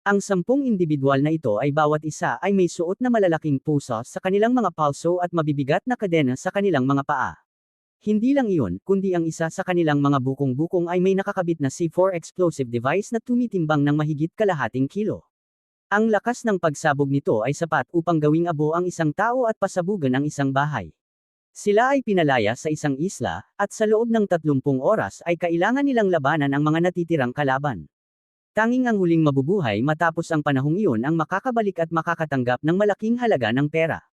Ang 10 individual na ito ay bawat isa ay may suot na malalaking puso sa kanilang mga palso at mabibigat na kadena sa kanilang mga paa. Hindi lang iyon, kundi ang isa sa kanilang mga bukong-bukong ay may nakakabit na C4 explosive device na tumitimbang ng mahigit kalahating kilo. Ang lakas ng pagsabog nito ay sapat upang gawing abo ang isang tao at pasabugan ang isang bahay. Sila ay pinalaya sa isang isla, at sa loob ng 30 oras ay kailangan nilang labanan ang mga natitirang kalaban. Tanging ang huling mabubuhay matapos ang panahong iyon ang makakabalik at makakatanggap ng malaking halaga ng pera.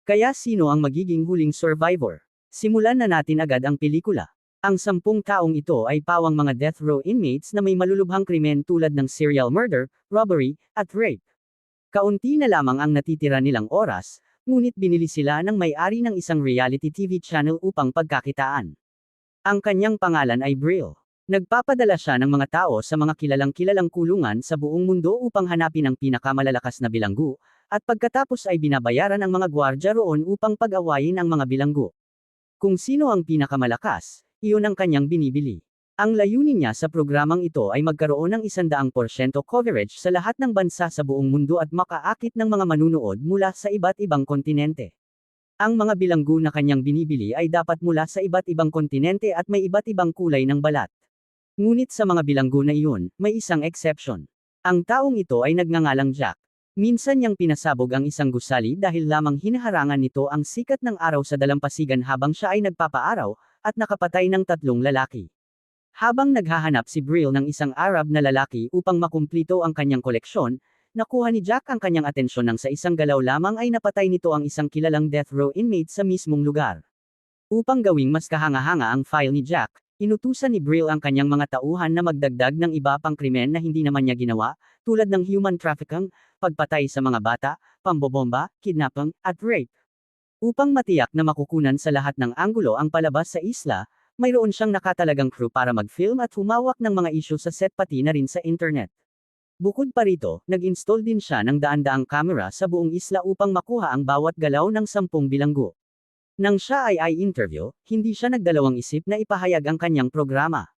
Kaya sino ang magiging huling survivor? Simulan na natin agad ang pelikula. Ang 10 taong ito ay pawang mga death row inmates na may malulubhang krimen tulad ng serial murder, robbery, at rape. Kaunti na lamang ang natitira nilang oras, ngunit binili sila ng may-ari ng isang reality TV channel upang pagkakitaan. Ang kanyang pangalan ay Brill. Nagpapadala siya ng mga tao sa mga kilalang-kilalang kulungan sa buong mundo upang hanapin ang pinakamalalakas na bilanggo, at pagkatapos ay binabayaran ang mga gwardya roon upang pag-awayin ang mga bilanggo. Kung sino ang pinakamalakas, iyon ang kanyang binibili. Ang layunin niya sa programang ito ay magkaroon ng 100% coverage sa lahat ng bansa sa buong mundo at makaakit ng mga manunood mula sa iba't ibang kontinente. Ang mga bilanggo na kanyang binibili ay dapat mula sa iba't ibang kontinente at may iba't ibang kulay ng balat. Ngunit sa mga bilanggo na iyon, may isang exception. Ang taong ito ay nagngangalang Jack. Minsan niyang pinasabog ang isang gusali dahil lamang hinaharangan nito ang sikat ng araw sa dalampasigan habang siya ay nagpapaaraw, at nakapatay ng 3 lalaki. Habang naghahanap si Brill ng isang Arab na lalaki upang makumplito ang kanyang koleksyon, nakuha ni Jack ang kanyang atensyon nang sa isang galaw lamang ay napatay nito ang isang kilalang death row inmate sa mismong lugar. Upang gawing mas kahanga-hanga ang file ni Jack, inutusan ni Brill ang kanyang mga tauhan na magdagdag ng iba pang krimen na hindi naman niya ginawa, tulad ng human trafficking, pagpatay sa mga bata, pambobomba, kidnapping, at rape. Upang matiyak na makukunan sa lahat ng anggulo ang palabas sa isla, mayroon siyang nakatalagang crew para mag-film at humawak ng mga isyu sa set pati na rin sa internet. Bukod pa rito, nag-install din siya ng daan-daang kamera sa buong isla upang makuha ang bawat galaw ng 10 bilanggo. Nang siya ay interview, hindi siya nagdalawang isip na ipahayag ang kanyang programa.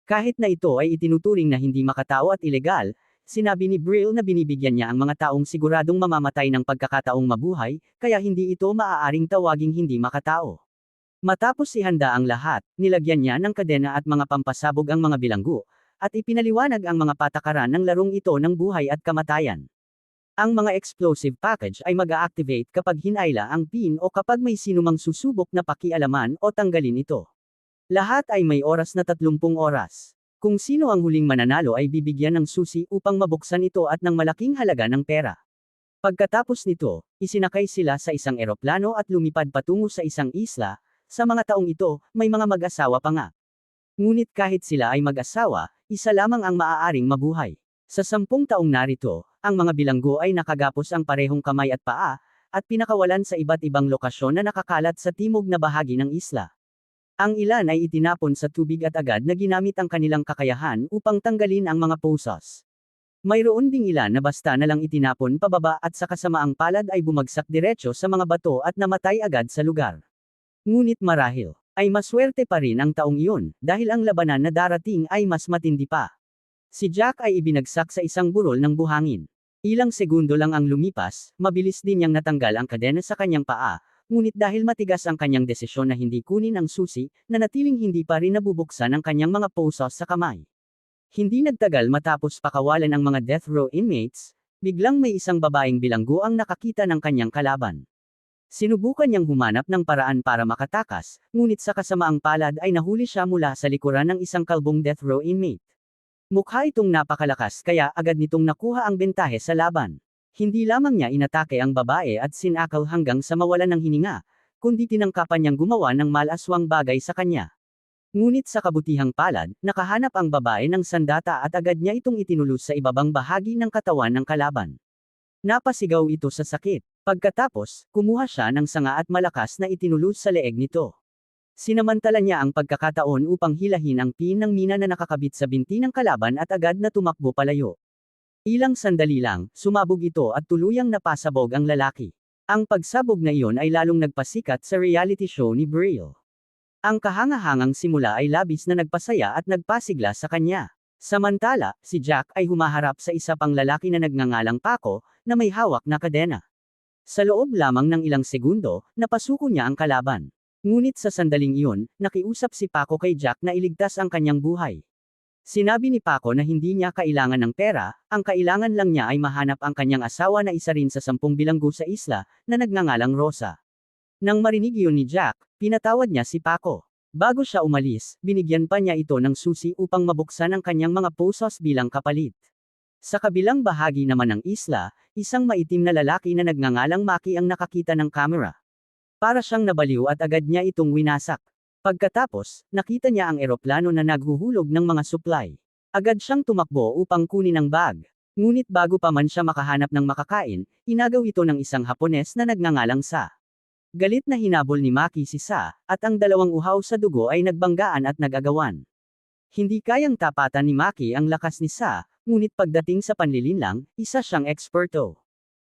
Kahit na ito ay itinuturing na hindi makatao at ilegal, sinabi ni Brill na binibigyan niya ang mga taong siguradong mamamatay ng pagkakataong mabuhay, kaya hindi ito maaaring tawaging hindi makatao. Matapos ihanda ang lahat, nilagyan niya ng kadena at mga pampasabog ang mga bilanggo, at ipinaliwanag ang mga patakaran ng larong ito ng buhay at kamatayan. Ang mga explosive package ay mag-a-activate kapag hinayla ang pin o kapag may sinumang susubok na pakialaman o tanggalin ito. Lahat ay may oras na 30 oras. Kung sino ang huling mananalo ay bibigyan ng susi upang mabuksan ito at ng malaking halaga ng pera. Pagkatapos nito, isinakay sila sa isang eroplano at lumipad patungo sa isang isla. Sa mga taong ito, may mga mag-asawa pa nga. Ngunit kahit sila ay mag-asawa, isa lamang ang maaaring mabuhay. Sa 10 taong narito, ang mga bilanggo ay nakagapos ang parehong kamay at paa, at pinakawalan sa iba't ibang lokasyon na nakakalat sa timog na bahagi ng isla. Ang ilan ay itinapon sa tubig at agad na ginamit ang kanilang kakayahan upang tanggalin ang mga pusos. Mayroon ding ilan na basta na lang itinapon pababa at sa kasamaang palad ay bumagsak diretso sa mga bato at namatay agad sa lugar. Ngunit marahil, ay maswerte pa rin ang taong iyon, dahil ang labanan na darating ay mas matindi pa. Si Jack ay ibinagsak sa isang burol ng buhangin. Ilang segundo lang ang lumipas, mabilis din niyang natanggal ang kadena sa kanyang paa, ngunit dahil matigas ang kanyang desisyon na hindi kunin ang susi, nanatiling hindi pa rin nabubuksan ang kanyang mga pusos sa kamay. Hindi nagtagal matapos pakawalan ang mga death row inmates, biglang may isang babaeng bilanggo ang nakakita ng kanyang kalaban. Sinubukan niyang humanap ng paraan para makatakas, ngunit sa kasamaang palad ay nahuli siya mula sa likuran ng isang kalbong death row inmate. Mukha itong napakalakas kaya agad nitong nakuha ang bentahe sa laban. Hindi lamang niya inatake ang babae at sinakal hanggang sa mawalan ng hininga, kundi tinangkapan niyang gumawa ng malaswang bagay sa kanya. Ngunit sa kabutihang palad, nakahanap ang babae ng sandata at agad niya itong itinulos sa ibabang bahagi ng katawan ng kalaban. Napasigaw ito sa sakit. Pagkatapos, kumuha siya ng sanga at malakas na itinulos sa leeg nito. Sinamantala niya ang pagkakataon upang hilahin ang pin ng mina na nakakabit sa binti ng kalaban at agad na tumakbo palayo. Ilang sandali lang, sumabog ito at tuluyang napasabog ang lalaki. Ang pagsabog na iyon ay lalong nagpasikat sa reality show ni Brill. Ang kahangahangang simula ay labis na nagpasaya at nagpasigla sa kanya. Samantala, si Jack ay humaharap sa isa pang lalaki na nagngangalang Paco, na may hawak na kadena. Sa loob lamang ng ilang segundo, napasuko niya ang kalaban. Ngunit sa sandaling iyon, nakiusap si Paco kay Jack na iligtas ang kanyang buhay. Sinabi ni Paco na hindi niya kailangan ng pera, ang kailangan lang niya ay mahanap ang kanyang asawa na isa rin sa 10 bilanggo sa isla, na nagngangalang Rosa. Nang marinig iyon ni Jack, pinatawad niya si Paco. Bago siya umalis, binigyan pa niya ito ng susi upang mabuksan ang kanyang mga pusos bilang kapalit. Sa kabilang bahagi naman ng isla, isang maitim na lalaki na nagngangalang Maki ang nakakita ng kamera. Para siyang nabaliw at agad niya itong winasak. Pagkatapos, nakita niya ang eroplano na naghuhulog ng mga supply. Agad siyang tumakbo upang kunin ang bag. Ngunit bago pa man siya makahanap ng makakain, inagaw ito ng isang Hapones na nagngangalang Sa. Galit na hinabol ni Maki si Sa, at ang dalawang uhaw sa dugo ay nagbanggaan at nagagawan. Hindi kayang tapatan ni Maki ang lakas ni Sa, ngunit pagdating sa panlilinlang, isa siyang eksperto.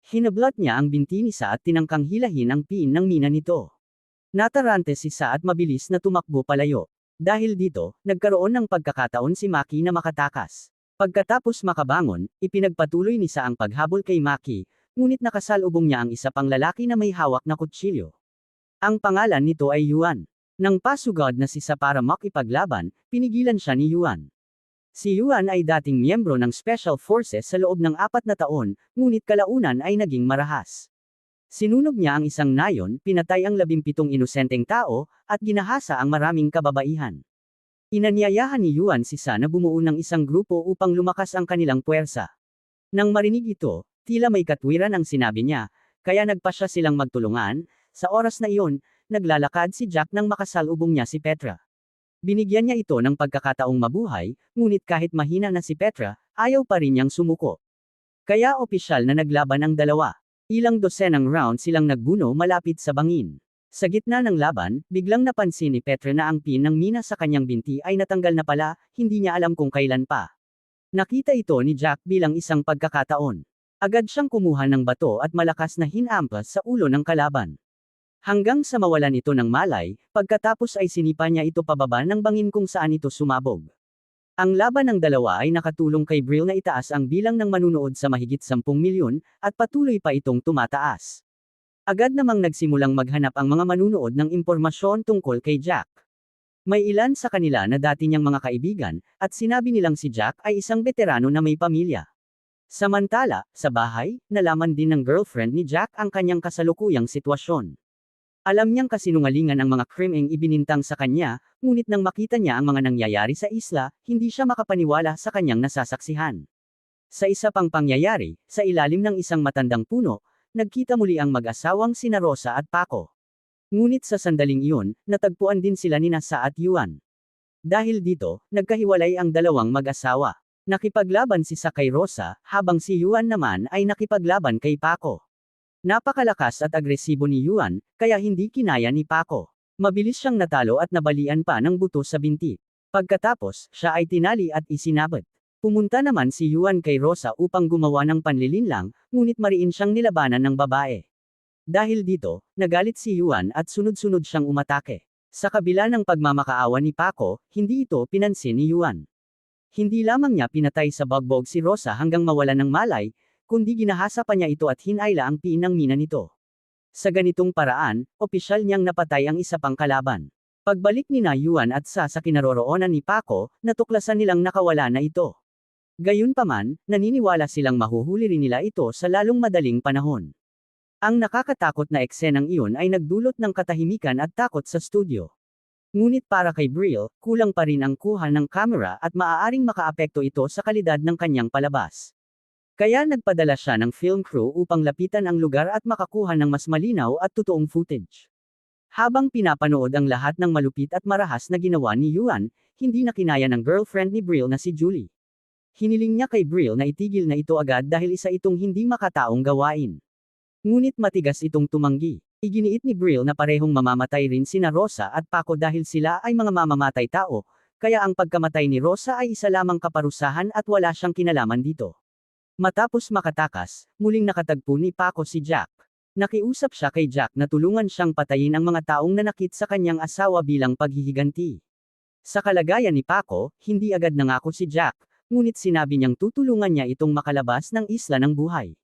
Hinablot niya ang binti ni Sa at tinangkang hilahin ang pin ng mina nito. Natarante si Sa at mabilis na tumakbo palayo. Dahil dito, nagkaroon ng pagkakataon si Maki na makatakas. Pagkatapos makabangon, ipinagpatuloy ni Sa ang paghabol kay Maki, ngunit nakasalubong niya ang isa pang lalaki na may hawak na kutsilyo. Ang pangalan nito ay Yuan. Nang pasugod na si Sa para makipaglaban, pinigilan siya ni Yuan. Si Yuan ay dating miyembro ng Special Forces sa loob ng 4 na taon, ngunit kalaunan ay naging marahas. Sinunog niya ang isang nayon, pinatay ang 17 inosenteng tao, at ginahasa ang maraming kababaihan. Inanyayahan ni Yuan si Sa na bumuo ng isang grupo upang lumakas ang kanilang puwersa. Nang marinig ito, tila may katwiran ang sinabi niya, kaya nagpasya silang magtulungan. Sa oras na iyon, naglalakad si Jack nang makasalubong niya si Petra. Binigyan niya ito ng pagkakataong mabuhay, ngunit kahit mahina na si Petra, ayaw pa rin niyang sumuko. Kaya opisyal na naglaban ang dalawa. Ilang dosenang round silang nagbuno malapit sa bangin. Sa gitna ng laban, biglang napansin ni Petra na ang pin ng mina sa kanyang binti ay natanggal na pala, hindi niya alam kung kailan pa. Nakita ito ni Jack bilang isang pagkakataon. Agad siyang kumuha ng bato at malakas na hinampas sa ulo ng kalaban. Hanggang sa mawalan ito ng malay, pagkatapos ay sinipa niya ito pababa ng bangin kung saan ito sumabog. Ang laban ng dalawa ay nakatulong kay Brill na itaas ang bilang ng manunood sa mahigit 10 milyon, at patuloy pa itong tumataas. Agad namang nagsimulang maghanap ang mga manunood ng impormasyon tungkol kay Jack. May ilan sa kanila na dati niyang mga kaibigan, at sinabi nilang si Jack ay isang veterano na may pamilya. Samantala, sa bahay, nalaman din ng girlfriend ni Jack ang kanyang kasalukuyang sitwasyon. Alam niyang kasinungalingan ang mga krimeng ibinintang sa kanya, ngunit nang makita niya ang mga nangyayari sa isla, hindi siya makapaniwala sa kanyang nasasaksihan. Sa isa pang pangyayari, sa ilalim ng isang matandang puno, nagkita muli ang mag-asawang sina Rosa at Paco. Ngunit sa sandaling iyon, natagpuan din sila ni Sa at Yuan. Dahil dito, nagkahiwalay ang dalawang mag-asawa. Nakipaglaban si Sa kay Rosa, habang si Yuan naman ay nakipaglaban kay Paco. Napakalakas at agresibo ni Yuan, kaya hindi kinaya ni Paco. Mabilis siyang natalo at nabalian pa ng buto sa binti. Pagkatapos, siya ay tinali at isinabot. Pumunta naman si Yuan kay Rosa upang gumawa ng panlilinlang, ngunit mariin siyang nilabanan ng babae. Dahil dito, nagalit si Yuan at sunod-sunod siyang umatake. Sa kabila ng pagmamakaawa ni Paco, hindi ito pinansin ni Yuan. Hindi lamang niya pinatay sa bagbog si Rosa hanggang mawalan ng malay, kundi ginahasa pa niya ito at hinayla ang pin ng mina nito. Sa ganitong paraan, opisyal niyang napatay ang isa pang kalaban. Pagbalik ni Yuan at Sa kinaroroonan ni Paco, natuklasan nilang nakawala na ito. Gayunpaman, naniniwala silang mahuhuli rin nila ito sa lalong madaling panahon. Ang nakakatakot na eksenang iyon ay nagdulot ng katahimikan at takot sa studio. Ngunit para kay Brill, kulang pa rin ang kuha ng kamera at maaaring makaapekto ito sa kalidad ng kanyang palabas. Kaya nagpadala siya ng film crew upang lapitan ang lugar at makakuha ng mas malinaw at totoong footage. Habang pinapanood ang lahat ng malupit at marahas na ginawa ni Yuan, hindi na kinaya ng girlfriend ni Brill na si Julie. Hiniling niya kay Brill na itigil na ito agad dahil isa itong hindi makataong gawain. Ngunit matigas itong tumanggi. Iginiit ni Brill na parehong mamamatay rin sina Rosa at Paco dahil sila ay mga mamamatay tao, kaya ang pagkamatay ni Rosa ay isa lamang kaparusahan at wala siyang kinalaman dito. Matapos makatakas, muling nakatagpo ni Paco si Jack. Nakiusap siya kay Jack na tulungan siyang patayin ang mga taong nanakit sa kanyang asawa bilang paghihiganti. Sa kalagayan ni Paco, hindi agad nangako si Jack, ngunit sinabi niyang tutulungan niya itong makalabas ng isla ng buhay.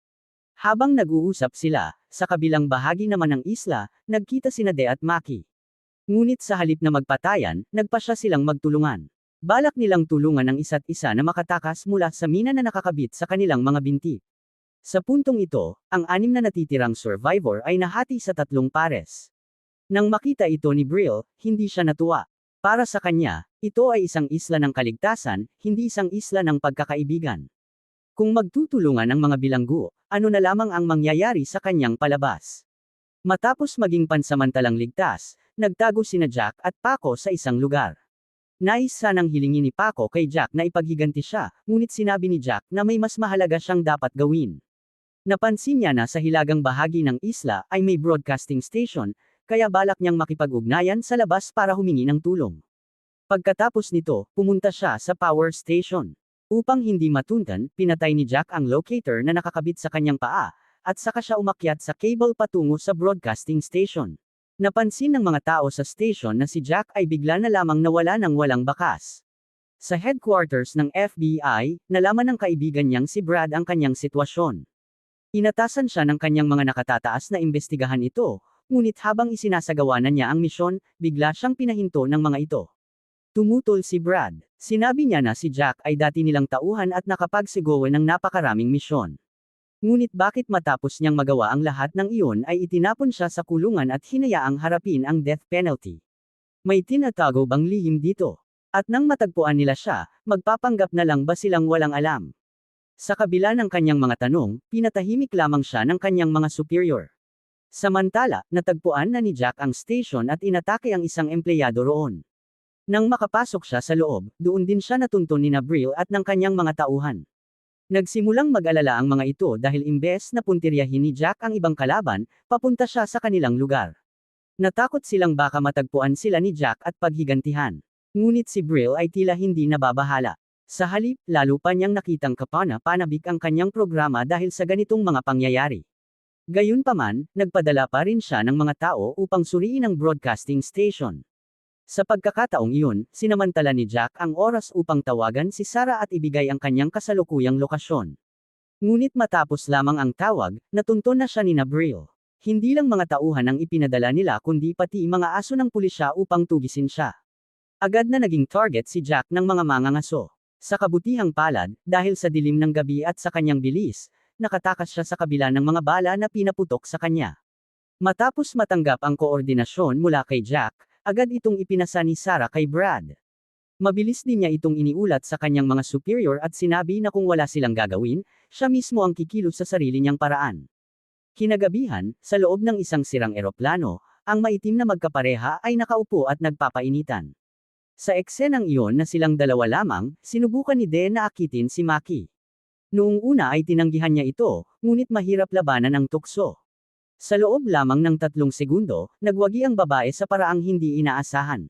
Habang nag-uusap sila, sa kabilang bahagi naman ng isla, nagkita sina De at Maki. Ngunit sa halip na magpatayan, nagpasya silang magtulungan. Balak nilang tulungan ang isa't isa na makatakas mula sa mina na nakakabit sa kanilang mga binti. Sa puntong ito, ang 6 na natitirang survivor ay nahati sa 3 pares. Nang makita ito ni Brill, hindi siya natuwa. Para sa kanya, ito ay isang isla ng kaligtasan, hindi isang isla ng pagkakaibigan. Kung magtutulungan ang mga bilanggo, ano na lamang ang mangyayari sa kanyang palabas? Matapos maging pansamantalang ligtas, nagtago sina Jack at Paco sa isang lugar. Nais sanang hilingin ni Paco kay Jack na ipaghiganti siya, ngunit sinabi ni Jack na may mas mahalaga siyang dapat gawin. Napansin niya na sa hilagang bahagi ng isla ay may broadcasting station, kaya balak niyang makipag-ugnayan sa labas para humingi ng tulong. Pagkatapos nito, pumunta siya sa power station. Upang hindi matuntan, pinatay ni Jack ang locator na nakakabit sa kanyang paa, at saka siya umakyat sa cable patungo sa broadcasting station. Napansin ng mga tao sa station na si Jack ay bigla na lamang nawala ng walang bakas. Sa headquarters ng FBI, nalaman ng kaibigan niyang si Brad ang kanyang sitwasyon. Inatasan siya ng kanyang mga nakatataas na imbestigahan ito, ngunit habang isinasagawa na niya ang misyon, bigla siyang pinahinto ng mga ito. Tumutol si Brad. Sinabi niya na si Jack ay dati nilang tauhan at nakapagsigawa ng napakaraming misyon. Ngunit bakit matapos niyang magawa ang lahat ng iyon ay itinapon siya sa kulungan at hinayaang harapin ang death penalty? May tinatago bang lihim dito? At nang matagpuan nila siya, magpapanggap na lang ba silang walang alam? Sa kabila ng kanyang mga tanong, pinatahimik lamang siya ng kanyang mga superior. Samantala, natagpuan na ni Jack ang station at inatake ang isang empleyado roon. Nang makapasok siya sa loob, doon din siya natunton ni Brill at ng kanyang mga tauhan. Nagsimulang mag-alala ang mga ito dahil imbes na puntiryahin ni Jack ang ibang kalaban, papunta siya sa kanilang lugar. Natakot silang baka matagpuan sila ni Jack at paghigantihan. Ngunit si Brill ay tila hindi nababahala. Sa halip, lalo pa niyang nakitang kapana-panabik ang kanyang programa dahil sa ganitong mga pangyayari. Gayunpaman, nagpadala pa rin siya ng mga tao upang suriin ang broadcasting station. Sa pagkakataong iyon, sinamantala ni Jack ang oras upang tawagan si Sarah at ibigay ang kanyang kasalukuyang lokasyon. Ngunit matapos lamang ang tawag, natunton na siya ni Brill. Hindi lang mga tauhan ang ipinadala nila kundi pati mga aso ng pulisya upang tugisin siya. Agad na naging target si Jack ng mga mangangaso. Sa kabutihang palad, dahil sa dilim ng gabi at sa kanyang bilis, nakatakas siya sa kabila ng mga bala na pinaputok sa kanya. Matapos matanggap ang koordinasyon mula kay Jack, agad itong ipinasa ni Sarah kay Brad. Mabilis din niya itong iniulat sa kanyang mga superior at sinabi na kung wala silang gagawin, siya mismo ang kikilos sa sarili niyang paraan. Kinagabihan, sa loob ng isang sirang eroplano, ang maitim na magkapareha ay nakaupo at nagpapainitan. Sa eksenang iyon na silang dalawa lamang, sinubukan ni De na akitin si Maki. Noong una ay tinanggihan niya ito, ngunit mahirap labanan ang tukso. Sa loob lamang ng 3 segundo, nagwagi ang babae sa paraang hindi inaasahan.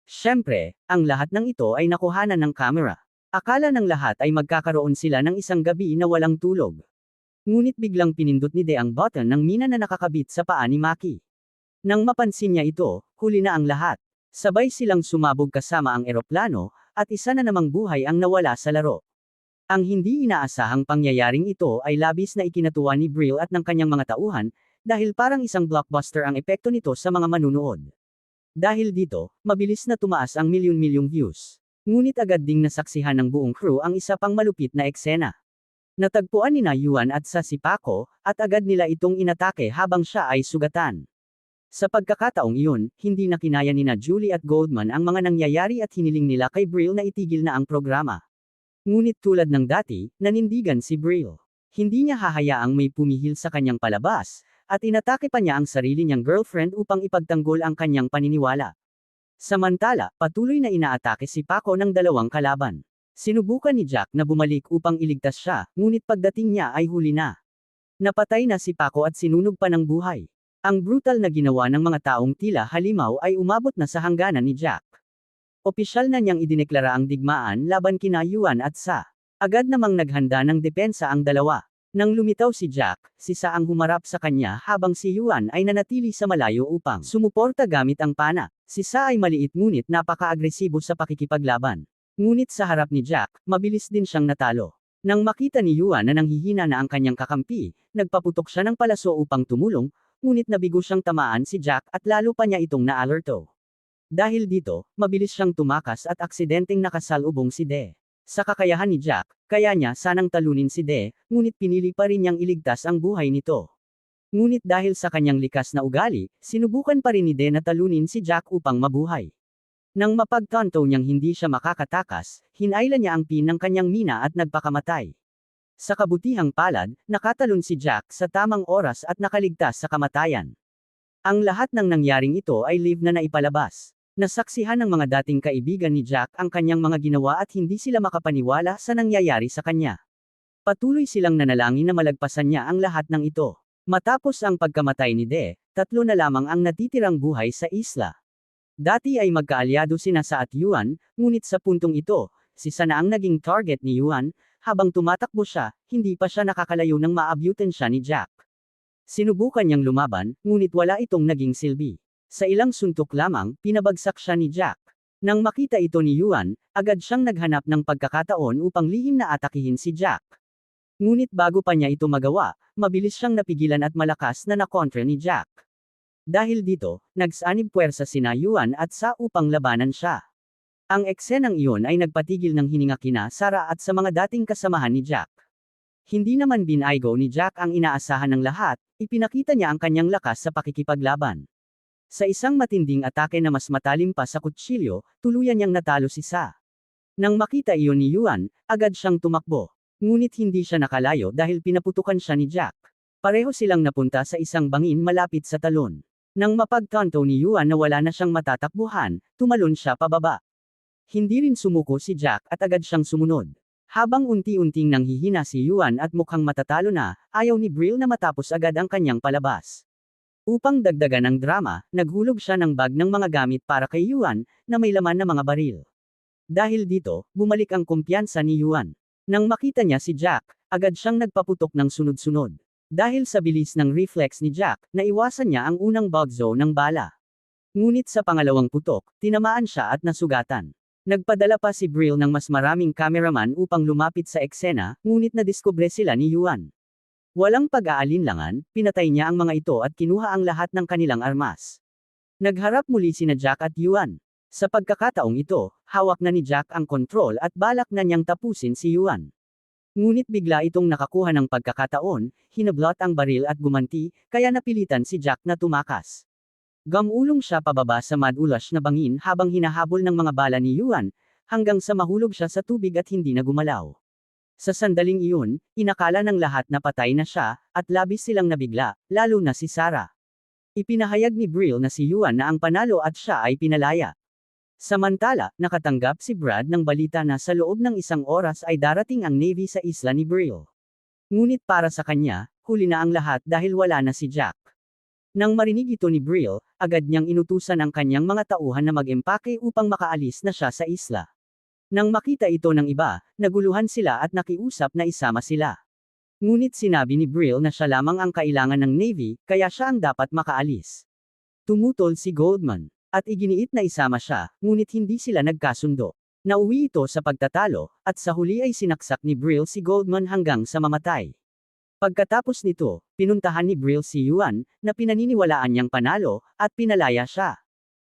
Siyempre, ang lahat ng ito ay nakuhanan ng kamera. Akala ng lahat ay magkakaroon sila ng isang gabi na walang tulog. Ngunit biglang pinindot ni De ang button ng mina na nakakabit sa paa ni Maki. Nang mapansin niya ito, huli na ang lahat. Sabay silang sumabog kasama ang eroplano, at isa na namang buhay ang nawala sa laro. Ang hindi inaasahang pangyayaring ito ay labis na ikinatuwa ni Brill at ng kanyang mga tauhan, dahil parang isang blockbuster ang epekto nito sa mga manunood. Dahil dito, mabilis na tumaas ang milyon-milyong views. Ngunit agad ding nasaksihan ng buong crew ang isa pang malupit na eksena. Natagpuan ni Yuan at si Paco, at agad nila itong inatake habang siya ay sugatan. Sa pagkakataong iyon, hindi na kinaya ni Julie at Goldman ang mga nangyayari at hiniling nila kay Brill na itigil na ang programa. Ngunit tulad ng dati, nanindigan si Brill. Hindi niya hahayaang may pumihil sa kanyang palabas, at inatake pa niya ang sarili niyang girlfriend upang ipagtanggol ang kanyang paniniwala. Samantala, patuloy na inaatake si Paco ng 2 kalaban. Sinubukan ni Jack na bumalik upang iligtas siya, ngunit pagdating niya ay huli na. Napatay na si Paco at sinunog pa ng buhay. Ang brutal na ginawa ng mga taong tila halimaw ay umabot na sa hangganan ni Jack. Opisyal na niyang idineklara ang digmaan laban kina Yuan at Sa. Agad namang naghanda ng depensa ang dalawa. Nang lumitaw si Jack, si Sa ang humarap sa kanya habang si Yuan ay nanatili sa malayo upang sumuporta gamit ang pana. Si Sa ay maliit ngunit napaka-agresibo sa pakikipaglaban. Ngunit sa harap ni Jack, mabilis din siyang natalo. Nang makita ni Yuan na nanghihina na ang kanyang kakampi, nagpaputok siya ng palaso upang tumulong, ngunit nabigo siyang tamaan si Jack at lalo pa niya itong naalerto. Dahil dito, mabilis siyang tumakas at aksidenteng nakasalubong si De. Sa kakayahan ni Jack, kaya niya sanang talunin si De, ngunit pinili pa rin niyang iligtas ang buhay nito. Ngunit dahil sa kanyang likas na ugali, sinubukan pa rin ni De na talunin si Jack upang mabuhay. Nang mapagtanto niyang hindi siya makakatakas, hinayla niya ang pin ng kanyang mina at nagpakamatay. Sa kabutihang palad, nakatalon si Jack sa tamang oras at nakaligtas sa kamatayan. Ang lahat ng nangyaring ito ay live na naipalabas. Nasaksihan ng mga dating kaibigan ni Jack ang kanyang mga ginawa at hindi sila makapaniwala sa nangyayari sa kanya. Patuloy silang nanalangin na malagpasan niya ang lahat ng ito. Matapos ang pagkamatay ni De, 3 na lamang ang natitirang buhay sa isla. Dati ay magkaalyado sina Sa at Yuan, ngunit sa puntong ito, si Sa na ang naging target ni Yuan, habang tumatakbo siya, hindi pa siya nakakalayo nang maabutan siya ni Jack. Sinubukan niyang lumaban, ngunit wala itong naging silbi. Sa ilang suntok lamang, pinabagsak siya ni Jack. Nang makita ito ni Yuan, agad siyang naghanap ng pagkakataon upang lihim na atakihin si Jack. Ngunit bago pa niya ito magawa, mabilis siyang napigilan at malakas na nakontra ni Jack. Dahil dito, nagsanib puwersa sina Yuan at Sa upang labanan siya. Ang eksenang iyon ay nagpatigil ng hininga kina Sara at sa mga dating kasamahan ni Jack. Hindi naman binaygo ni Jack ang inaasahan ng lahat, ipinakita niya ang kanyang lakas sa pakikipaglaban. Sa isang matinding atake na mas matalim pa sa kutsilyo, tuluyan niyang natalo si Sa. Nang makita iyon ni Yuan, agad siyang tumakbo. Ngunit hindi siya nakalayo dahil pinaputukan siya ni Jack. Pareho silang napunta sa isang bangin malapit sa talon. Nang mapagtanto ni Yuan na wala na siyang matatakbuhan, tumalon siya pababa. Hindi rin sumuko si Jack at agad siyang sumunod. Habang unti-unting nanghihina si Yuan at mukhang matatalo na, ayaw ni Brill na matapos agad ang kanyang palabas. Upang dagdagan ang drama, naghulog siya ng bag ng mga gamit para kay Yuan, na may laman na mga baril. Dahil dito, bumalik ang kumpiyansa ni Yuan. Nang makita niya si Jack, agad siyang nagpaputok ng sunod-sunod. Dahil sa bilis ng reflex ni Jack, naiwasan niya ang unang bug zone ng bala. Ngunit sa pangalawang putok, tinamaan siya at nasugatan. Nagpadala pa si Brill ng mas maraming cameraman upang lumapit sa eksena, ngunit nadiskubre sila ni Yuan. Walang pag-aalinlangan, pinatay niya ang mga ito at kinuha ang lahat ng kanilang armas. Nagharap muli sina Jack at Yuan. Sa pagkakataong ito, hawak na ni Jack ang kontrol at balak na niyang tapusin si Yuan. Ngunit bigla itong nakakuha ng pagkakataon, hinablot ang baril at gumanti, kaya napilitan si Jack na tumakas. Gamulong siya pababa sa madulas na bangin habang hinahabol ng mga bala ni Yuan, hanggang sa mahulog siya sa tubig at hindi na gumalaw. Sa sandaling iyon, inakala ng lahat na patay na siya, at labis silang nabigla, lalo na si Sara. Ipinahayag ni Brill na si Yuan na ang panalo at siya ay pinalaya. Samantala, nakatanggap si Brad ng balita na sa loob ng 1 oras ay darating ang Navy sa isla ni Brill. Ngunit para sa kanya, huli na ang lahat dahil wala na si Jack. Nang marinig ito ni Brill, agad niyang inutusan ang kanyang mga tauhan na mag-empake upang makaalis na siya sa isla. Nang makita ito ng iba, naguluhan sila at nakiusap na isama sila. Ngunit sinabi ni Brill na siya lamang ang kailangan ng Navy, kaya siya ang dapat makaalis. Tumutol si Goldman. At iginiit na isama siya, ngunit hindi sila nagkasundo. Nauwi ito sa pagtatalo, at sa huli ay sinaksak ni Brill si Goldman hanggang sa mamatay. Pagkatapos nito, pinuntahan ni Brill si Yuan, na pinaniniwalaan niyang panalo, at pinalaya siya.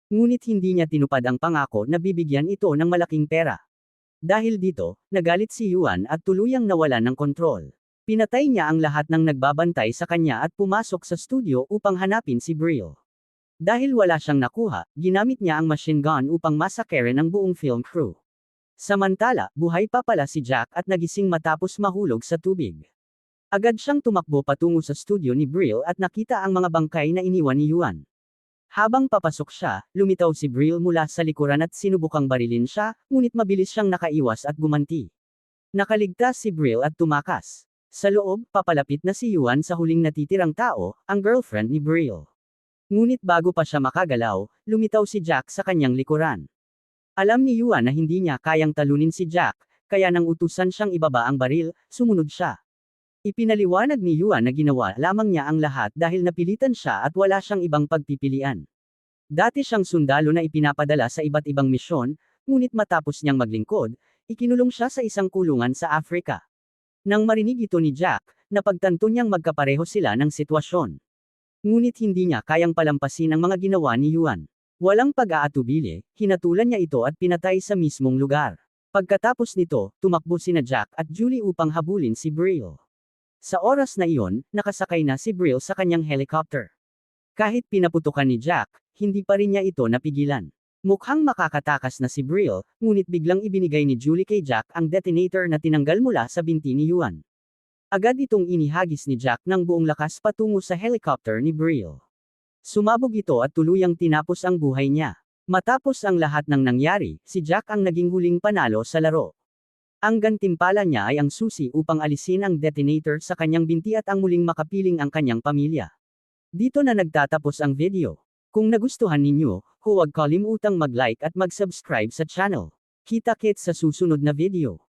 Ngunit hindi niya tinupad ang pangako na bibigyan ito ng malaking pera. Dahil dito, nagalit si Yuan at tuluyang nawalan ng kontrol. Pinatay niya ang lahat ng nagbabantay sa kanya at pumasok sa studio upang hanapin si Brill. Dahil wala siyang nakuha, ginamit niya ang machine gun upang masakere ng buong film crew. Samantala, buhay pa pala si Jack at nagising matapos mahulog sa tubig. Agad siyang tumakbo patungo sa studio ni Brill at nakita ang mga bangkay na iniwan ni Yuan. Habang papasok siya, lumitaw si Brill mula sa likuran at sinubukang barilin siya, ngunit mabilis siyang nakaiwas at gumanti. Nakaligtas si Brill at tumakas. Sa loob, papalapit na si Yuan sa huling natitirang tao, ang girlfriend ni Brill. Ngunit bago pa siya makagalaw, lumitaw si Jack sa kanyang likuran. Alam ni Yuan na hindi niya kayang talunin si Jack, kaya nang utusan siyang ibaba ang baril, sumunod siya. Ipinaliwanag ni Yuan na ginawa lamang niya ang lahat dahil napilitan siya at wala siyang ibang pagpipilian. Dati siyang sundalo na ipinapadala sa iba't ibang misyon, ngunit matapos niyang maglingkod, ikinulong siya sa isang kulungan sa Africa. Nang marinig ito ni Jack, napagtanto niyang magkapareho sila ng sitwasyon. Ngunit hindi niya kayang palampasin ang mga ginawa ni Yuan. Walang pag-aatubili, hinatulan niya ito at pinatay sa mismong lugar. Pagkatapos nito, tumakbo sina Jack at Julie upang habulin si Brill. Sa oras na iyon, nakasakay na si Brill sa kanyang helicopter. Kahit pinaputukan ni Jack, hindi pa rin niya ito napigilan. Mukhang makakatakas na si Brill, ngunit biglang ibinigay ni Julie kay Jack ang detonator na tinanggal mula sa binti ni Yuan. Agad itong inihagis ni Jack ng buong lakas patungo sa helicopter ni Brill. Sumabog ito at tuluyang tinapos ang buhay niya. Matapos ang lahat ng nangyari, si Jack ang naging huling panalo sa laro. Ang gantimpala niya ay ang susi upang alisin ang detonator sa kanyang binti at ang muling makapiling ang kanyang pamilya. Dito na nagtatapos ang video. Kung nagustuhan ninyo, huwag kalimutang mag-like at mag-subscribe sa channel. Kita-kits sa susunod na video.